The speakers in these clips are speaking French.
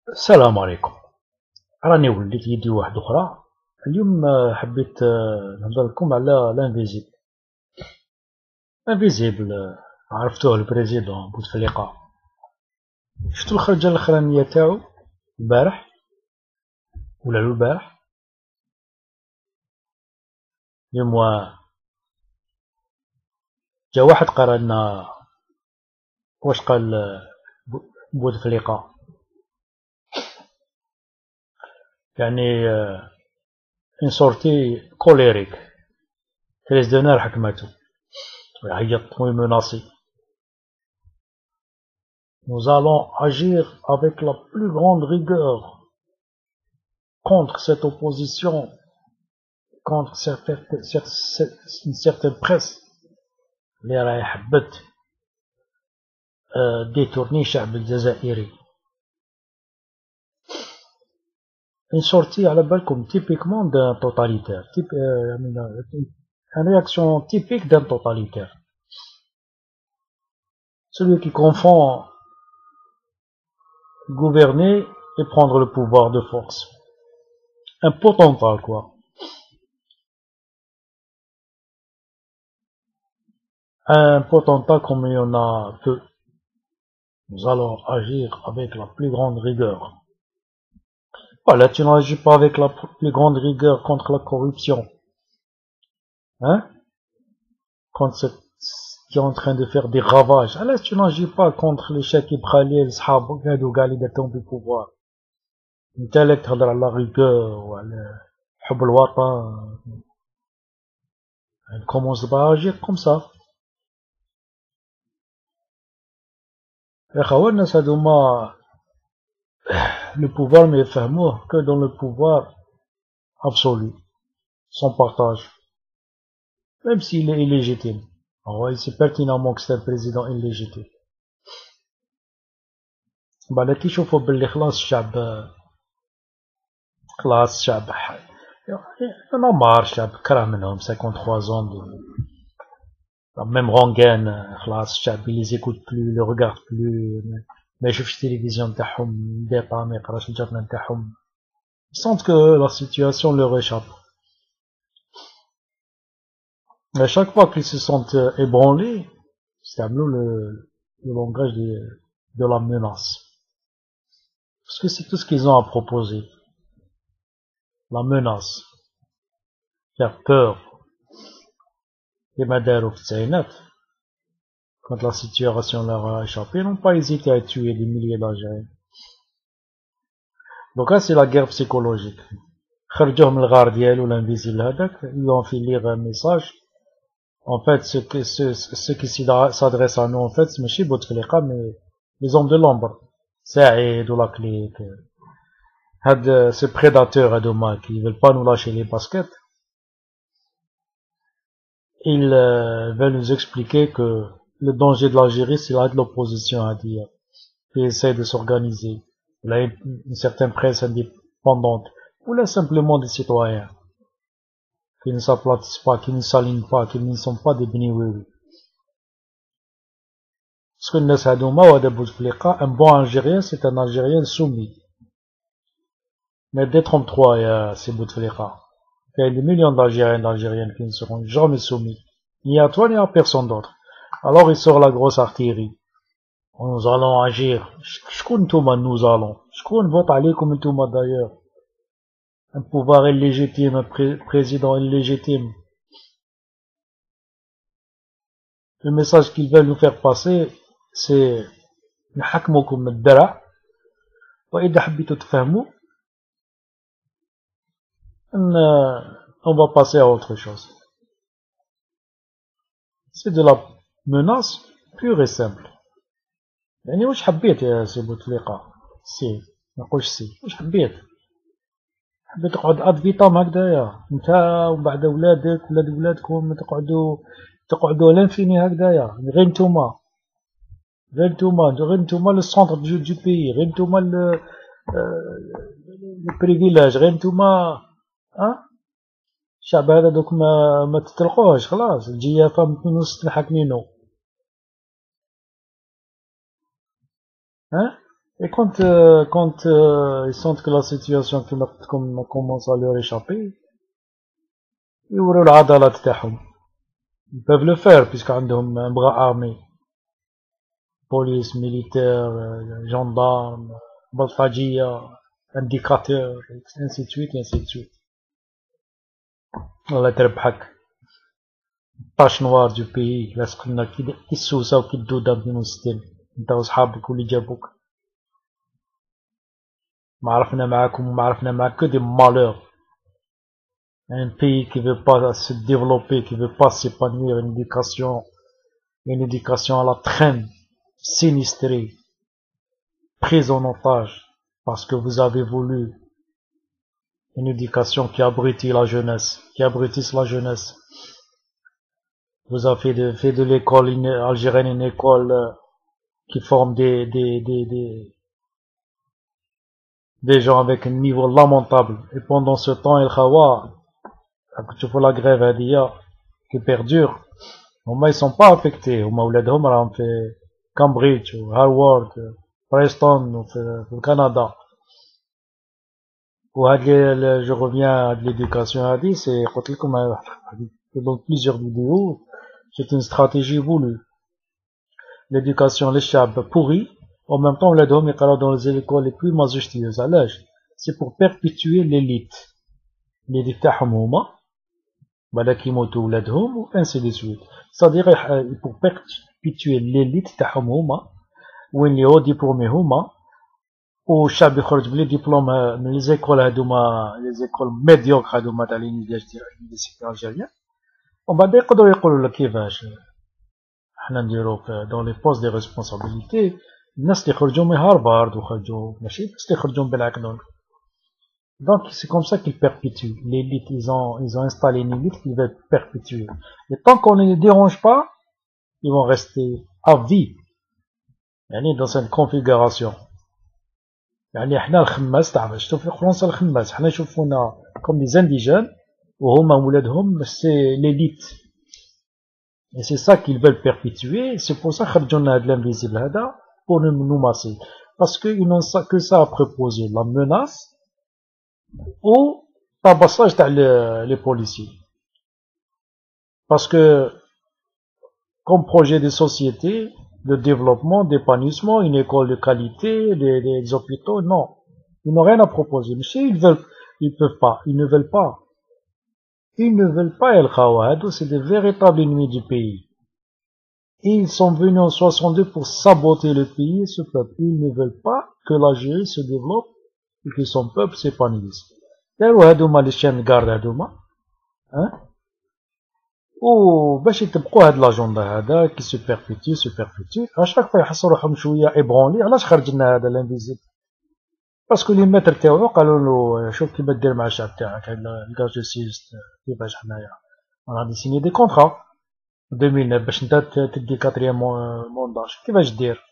السلام عليكم. راني وليت يدي واحدة أخرى. اليوم حبيت نهضر لكم على لانفيزيبل. لانفيزيبل عرفتوه البريزيدون بوتفليقة. شفتو الخرجة الأخرانية تاعو البارح ولا البارح؟ اليوم جا واحد قرالنا واش قال بوتفليقة، يعني ان سورتي كوليريك. 13 دينار حكماتو ويعيط ويمناصي. Nous allons agir avec la plus grande rigueur contre cette opposition, contre une certaine presse اللي راهي حبت ديتورني الشعب الجزائري. une sortie على بالكم typiquement d'un totalitaire, une réaction typique d'un totalitaire, celui qui confond gouverner et prendre le pouvoir de force. Un potentat quoi. Un potentat comme il y en a peu. Nous allons agir avec la plus grande rigueur. Voilà, tu n'agis pas avec la plus grande rigueur contre la corruption. Hein? Contre ce qui est en train de faire des ravages. Alors tu n'agis pas contre les chèques ibraliens, les sahabou, هادو قاع اللي داتهم بالبوفوار. انت لك تهضر على rigueur وعلى حب الوطن. Elle commence à agir comme ça. يا خوا الناس هادوما le pouvoir ما يفهموه que dans le pouvoir absolu, sans partage. Même s'il est illégitime. Alors, il sait pertinemment que c'est un président illégitime. بعد كي يشوفوا باللي خلاص الشعب انا مار الشعب كره منهم 53 ans même Rangen خلاص الشعب il les écoute plus, le regarde plus, ما يشوفش التلفزيون تاعهم ديطا، ما يقراش الجورنال تاعهم. Ils sentent que la situation leur échappe. À chaque fois qu'ils se sentent ébranlés, c'est le langage de la menace. Parce que c'est tout ce qu'ils ont à proposer. La menace. Faire peur. Les Madarouf Tsainat, quand la situation leur a échappé, n'ont pas hésité à tuer des milliers d'Algériens. Donc là, c'est la guerre psychologique. خرجوه من الغار ديالو l'invisible هذاك, ils lui ont fait lire un message. En fait, ceux qui s'adressent à nous, en fait, c'est ماشي بوتفليقة, mais les hommes de l'ombre. Saïd ou la clique. Ces prédateurs هادوما qui veulent pas nous lâcher les baskets. Ils veulent nous expliquer que le danger de l'Algérie, c'est là de l'opposition à dire, qui essaie de s'organiser. Il y a une certaine presse indépendante, ou là simplement des citoyens, qui ne s'aplatissent pas, qui ne s'alignent pas, qui ne sont pas des bniouéouis. Parce que الناس هادوما وهذا بوتفليقة, un bon Algérien, c'est un Algérien soumis. Mais détrompe-toi, c'est Bouteflika. Il y a des millions d'Algériennes qui ne seront jamais soumis, ni à toi ni à personne d'autre. Alors il sort la grosse artillerie. Nous allons agir. Shkoun ntouma nous allons. Shkoun vote alaykoum ntouma d'ailleurs. Un pouvoir illégitime, un président illégitime. Le message qu'ils veulent nous faire passer, c'est نحكموكم الدرع وإذا حبيتوا تفهموا on va passer à autre chose. C'est de la menace pure et simple. يعني واش حبيت يا سي بوتفليقة؟ سي نقولش سي واش حبيت تقعد اد فيتام هكذايا انت ومن بعد ولادك ولاد ولادكم تقعدوا لانفيني هكذايا غير نتوما لو سونتر دو بيي، غير نتوما لو بريفيلاج، غير نتوما الشعب هذا دوك ما تطلقوهش خلاص الجيافة من وسط الحاكمينو. Et quand ils sentent que la situation commence à leur échapper, يوروا العضلات تاعهم. Ils peuvent le faire puisqu'ils ont un bras armé. Police, militaire, gendarme, بلطجية, indicateur, ainsi de suite, ainsi de suite. الله تربحك. طاش نوار دو بيي لاصق لنا كي السوسة وكي الدودة 62 انت وصحابك واللي جابوك. ما عرفنا معاكم وما عرفنا معاك que des malheurs. Un pays qui veut pas se développer, qui veut pas s'épanouir, une éducation à la traîne, sinistrée, prise en otage, parce que vous avez voulu une éducation qui abrutit la jeunesse, qui abrutisse la jeunesse. Vous avez fait de l'école algérienne une école qui forme des gens avec un niveau lamentable. Et pendant ce temps, el Khawa, tu vois la grève Hadia qui perdure, ils sont pas affectés. Huma ولادهم راهم في Cambridge ou Harvard, Princeton ou في le Canada. Je reviens à l'éducation Hadi, c'est dans plusieurs vidéos, c'est une stratégie voulue. L'éducation les chab pourri, en même temps ولادهم يقراو dans les écoles les plus majestueuses. علاش؟ c'est pour perpétuer l'élite. l'élite تاعهم هما بعد كيموتوا ولادهم و ainsi de suite. c'est-à-dire pour perpétuer l'élite تاعهم هما وين لي هو ديبلومي هما والشعب يخرج بلي ديبلوم من لي زيكول هادوما لي زيكول ميديوك هادوما تاع لينيفرسيتي الجيريان ومن بعد يقدروا يقولوا لك كيفاش حنا نديرو دون لي بوست دي ريسبونسابيلتي الناس اللي خرجوا من هارفارد وخرجوا ماشي الناس اللي خرجوا من بالعكنون. Donc c'est comme ça qu'ils perpétuent l'élite. Ils ont installé une élite qui veut perpétuer. Et tant qu'on ne les dérange pas, ils vont rester à vie. يعني dans cette configuration. يعني حنا الخماس تعرف شفتو في فرنسا الخماس حنا يشوفونا comme des indigènes وهما ولادهم سي l'élite. Et c'est ça qu'ils veulent perpétuer. C'est pour ça خرجوا لنا هاد l'invisible هذا pour nous masser. Parce qu'ils n'ont que ça à proposer, la menace ou tabassage les policiers. Parce que comme projet de société, de développement, d'épanouissement, une école de qualité, des hôpitaux, non. Ils n'ont rien à proposer. Mais si ils peuvent pas, ils ne veulent pas. Ils ne veulent pas El Khawad, c'est des véritables ennemis du pays. Et ils sont venus en 62 pour saboter le pays et ce peuple. Ils ne veulent pas que l'Algérie se développe et que son peuple s'épanouisse. داروا هادوما لي شان كارد هادوما وباش يطبقوا هاد لاجوندا هذا كي سو بيربيتي اشاك فوا يحسوا روحهم شويه ايبرونلي. علاش خرج لنا هذا لانفيزيبل؟ باسكو لي ماتر تاعو قالوا له شوف كيما دير مع الشعب تاعك هاد الكاجوسيست كيفاش حنايا غادي سيني دي كونطرا 2009 باش انت تدي 4 مونداج كيفاش دير؟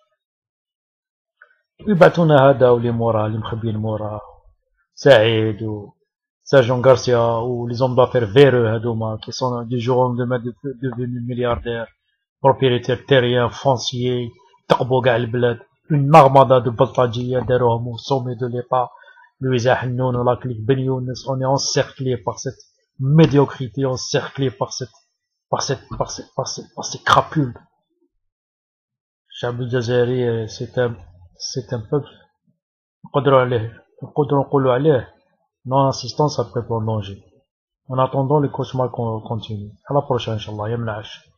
يبعثونا هذا ولي موراه اللي مخبيين موراه سعيد و Sergent Garcia ou les hommes d'affaires véreux هذوما qui sont du jour au lendemain devenus milliardaires, propriétaires terriens, fonciers, تقبوا كاع البلاد, une armada de بلطجية داروهم au sommet de l'État, Louisa Hannoun ou la clique Ben Younes, on est encerclé par cette médiocrité, encerclé par ces crapules. الشعب الجزائري c'est un peuple نقدروا نقولوا عليه non-assistance à peuple en danger. En attendant, le cauchemar continue. À la prochaine, Inch'Allah. Yamna'ash.